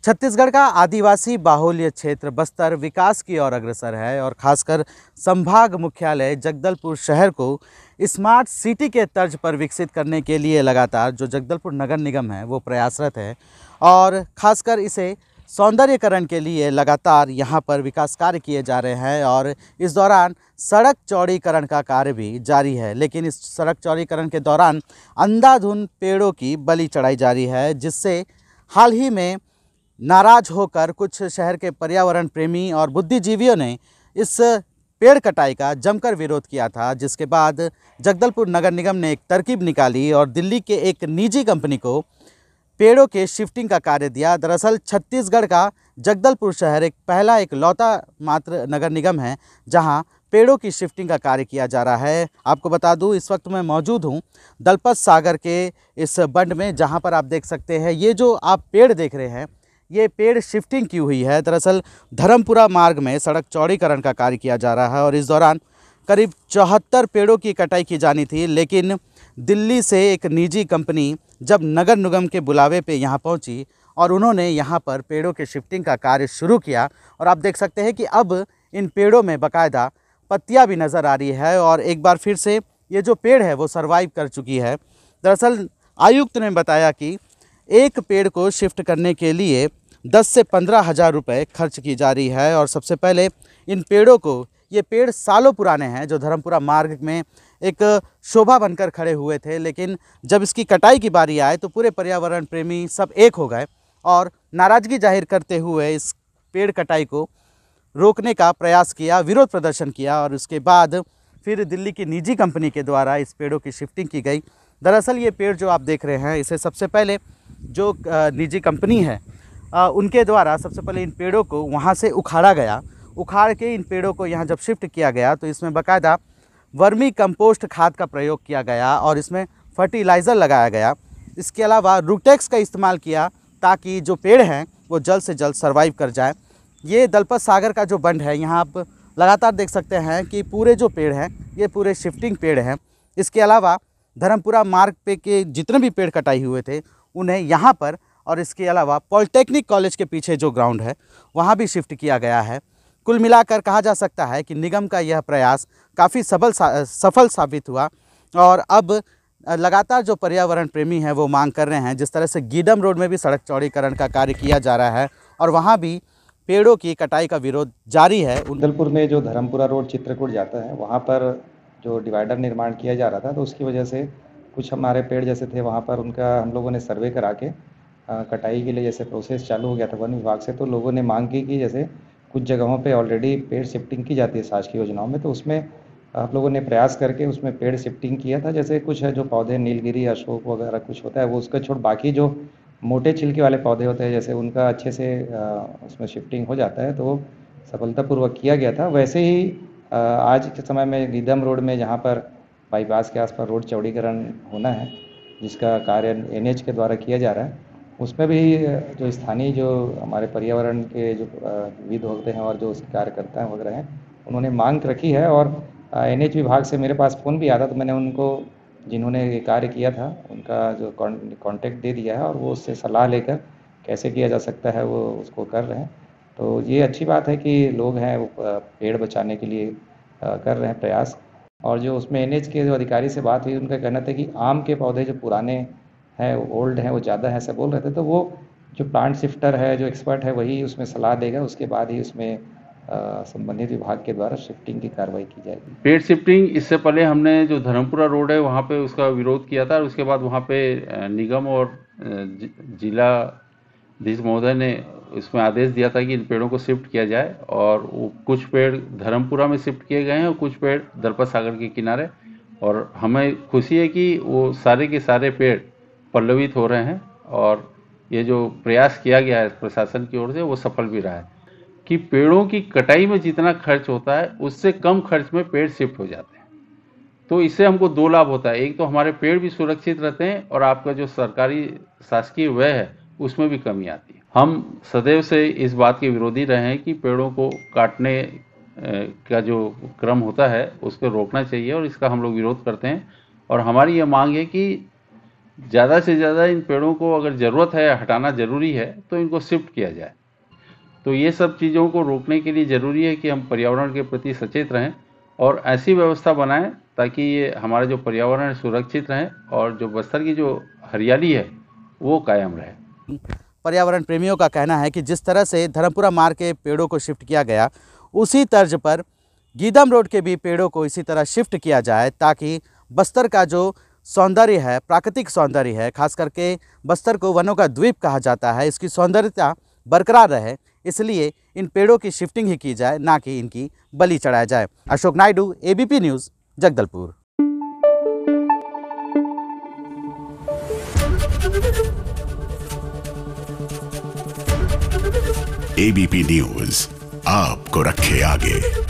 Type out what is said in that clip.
छत्तीसगढ़ का आदिवासी बाहुल्य क्षेत्र बस्तर विकास की ओर अग्रसर है और खासकर संभाग मुख्यालय जगदलपुर शहर को स्मार्ट सिटी के तर्ज पर विकसित करने के लिए लगातार जो जगदलपुर नगर निगम है वो प्रयासरत है और खासकर इसे सौंदर्यकरण के लिए लगातार यहाँ पर विकास कार्य किए जा रहे हैं और इस दौरान सड़क चौड़ीकरण का कार्य भी जारी है। लेकिन इस सड़क चौड़ीकरण के दौरान अंधाधुंध पेड़ों की बलि चढ़ाई जा रही है, जिससे हाल ही में नाराज होकर कुछ शहर के पर्यावरण प्रेमी और बुद्धिजीवियों ने इस पेड़ कटाई का जमकर विरोध किया था, जिसके बाद जगदलपुर नगर निगम ने एक तरकीब निकाली और दिल्ली के एक निजी कंपनी को पेड़ों के शिफ्टिंग का कार्य दिया। दरअसल छत्तीसगढ़ का जगदलपुर शहर एक लौता मात्र नगर निगम है जहां पेड़ों की शिफ्टिंग का कार्य किया जा रहा है। आपको बता दूं, इस वक्त मैं मौजूद हूं दलपत सागर के इस बंड में, जहां पर आप देख सकते हैं ये जो आप पेड़ देख रहे हैं ये पेड़ शिफ्टिंग की हुई है। दरअसल धर्मपुरा मार्ग में सड़क चौड़ीकरण का कार्य किया जा रहा है और इस दौरान करीब 74 पेड़ों की कटाई की जानी थी, लेकिन दिल्ली से एक निजी कंपनी जब नगर निगम के बुलावे पे यहाँ पहुँची और उन्होंने यहाँ पर पेड़ों के शिफ्टिंग का कार्य शुरू किया और आप देख सकते हैं कि अब इन पेड़ों में बाकायदा पत्तियाँ भी नज़र आ रही है और एक बार फिर से ये जो पेड़ है वो सर्वाइव कर चुकी है। दरअसल आयुक्त ने बताया कि एक पेड़ को शिफ्ट करने के लिए 10 से 15 हज़ार रुपये खर्च की जा रही है और सबसे पहले इन पेड़ों को, ये पेड़ सालों पुराने हैं जो धर्मपुरा मार्ग में एक शोभा बनकर खड़े हुए थे, लेकिन जब इसकी कटाई की बारी आए तो पूरे पर्यावरण प्रेमी सब एक हो गए और नाराज़गी जाहिर करते हुए इस पेड़ कटाई को रोकने का प्रयास किया, विरोध प्रदर्शन किया और उसके बाद फिर दिल्ली की निजी कंपनी के द्वारा इस पेड़ों की शिफ्टिंग की गई। दरअसल ये पेड़ जो आप देख रहे हैं इसे सबसे पहले जो निजी कंपनी है उनके द्वारा सबसे पहले इन पेड़ों को वहाँ से उखाड़ा गया। उखाड़ के इन पेड़ों को यहाँ जब शिफ्ट किया गया तो इसमें बाकायदा वर्मी कंपोस्ट खाद का प्रयोग किया गया और इसमें फर्टिलाइज़र लगाया गया। इसके अलावा रूटेक्स का इस्तेमाल किया ताकि जो पेड़ हैं वो जल्द से जल्द सर्वाइव कर जाए। ये दलपत सागर का जो बंड है यहाँ आप लगातार देख सकते हैं कि पूरे जो पेड़ हैं ये पूरे शिफ्टिंग पेड़ हैं। इसके अलावा धर्मपुरा मार्ग पे के जितने भी पेड़ कटाई हुए थे उन्हें यहाँ पर और इसके अलावा पॉलिटेक्निक कॉलेज के पीछे जो ग्राउंड है वहाँ भी शिफ्ट किया गया है। कुल मिलाकर कहा जा सकता है कि निगम का यह प्रयास काफ़ी सफल साबित हुआ और अब लगातार जो पर्यावरण प्रेमी हैं वो मांग कर रहे हैं, जिस तरह से गीडम रोड में भी सड़क चौड़ीकरण का कार्य किया जा रहा है और वहाँ भी पेड़ों की कटाई का विरोध जारी है। जगदलपुर में जो धर्मपुरा रोड चित्रकूट जाता है वहाँ पर जो डिवाइडर निर्माण किया जा रहा था तो उसकी वजह से कुछ हमारे पेड़ जैसे थे वहाँ पर उनका हम लोगों ने सर्वे करा के कटाई के लिए जैसे प्रोसेस चालू हो गया था वन विभाग से, तो लोगों ने मांग की कि जैसे कुछ जगहों पे ऑलरेडी पेड़ शिफ्टिंग की जाती है शासकीय योजनाओं में, तो उसमें आप लोगों ने प्रयास करके उसमें पेड़ शिफ्टिंग किया था। जैसे कुछ है जो पौधे नीलगिरी अशोक वगैरह कुछ होता है वो उसका छोड़ बाकी जो मोटे छिलके वाले पौधे होते हैं जैसे उनका अच्छे से उसमें शिफ्टिंग हो जाता है, तो सफलतापूर्वक किया गया था। वैसे ही आज के समय में गीदम रोड में जहाँ पर बाईपास के आसपास रोड चौड़ीकरण होना है जिसका कार्य NH के द्वारा किया जा रहा है, उसमें भी जो स्थानीय जो हमारे पर्यावरण के जो विद होते हैं और जो उसके कार्यकर्ता हैं वगैरह हैं उन्होंने मांग रखी है और NH विभाग से मेरे पास फ़ोन भी आता तो मैंने उनको जिन्होंने ये कार्य किया था उनका जो कॉन्टेक्ट दे दिया है और वो उससे सलाह लेकर कैसे किया जा सकता है वो उसको कर रहे हैं। तो ये अच्छी बात है कि लोग हैं वो पेड़ बचाने के लिए कर रहे हैं प्रयास। और जो उसमें NH के जो अधिकारी से बात हुई उनका कहना था कि आम के पौधे जो पुराने हैं ओल्ड हैं वो ज़्यादा है ऐसा बोल रहे थे, तो वो जो प्लांट शिफ्टर है जो एक्सपर्ट है वही उसमें सलाह देगा, उसके बाद ही उसमें संबंधित विभाग के द्वारा शिफ्टिंग की कार्रवाई की जाएगी। पेड़ शिफ्टिंग इससे पहले हमने जो धर्मपुरा रोड है वहाँ पे उसका विरोध किया था और उसके बाद वहाँ पे निगम और जिलाधीश महोदय ने इसमें आदेश दिया था कि इन पेड़ों को शिफ्ट किया जाए और वो कुछ पेड़ धर्मपुरा में शिफ्ट किए गए हैं और कुछ पेड़ दलपत सागर के किनारे, और हमें खुशी है कि वो सारे के सारे पेड़ पल्लवित हो रहे हैं और ये जो प्रयास किया गया है प्रशासन की ओर से वो सफल भी रहा है कि पेड़ों की कटाई में जितना खर्च होता है उससे कम खर्च में पेड़ शिफ्ट हो जाते हैं। तो इससे हमको दो लाभ होता है, एक तो हमारे पेड़ भी सुरक्षित रहते हैं और आपका जो सरकारी शासकीय व्यय है उसमें भी कमी आती है। हम सदैव से इस बात के विरोधी रहे हैं कि पेड़ों को काटने का जो क्रम होता है उसको रोकना चाहिए और इसका हम लोग विरोध करते हैं और हमारी ये मांग है कि ज़्यादा से ज़्यादा इन पेड़ों को अगर ज़रूरत है, हटाना ज़रूरी है, तो इनको शिफ्ट किया जाए। तो ये सब चीज़ों को रोकने के लिए ज़रूरी है कि हम पर्यावरण के प्रति सचेत रहें और ऐसी व्यवस्था बनाएं ताकि ये हमारा जो पर्यावरण है सुरक्षित रहे और जो बस्तर की जो हरियाली है वो कायम रहे। पर्यावरण प्रेमियों का कहना है कि जिस तरह से धर्मपुरा मार्ग के पेड़ों को शिफ्ट किया गया, उसी तर्ज पर गीदम रोड के भी पेड़ों को इसी तरह शिफ्ट किया जाए ताकि बस्तर का जो सौंदर्य है, प्राकृतिक सौंदर्य है, खास करके बस्तर को वनों का द्वीप कहा जाता है, इसकी सौंदर्यता बरकरार रहे। इसलिए इन पेड़ों की शिफ्टिंग ही की जाए, ना कि इनकी बलि चढ़ाया जाए। Ashok Naidu, ABP news, Jagdalpur. ABP news आपको रखे आगे।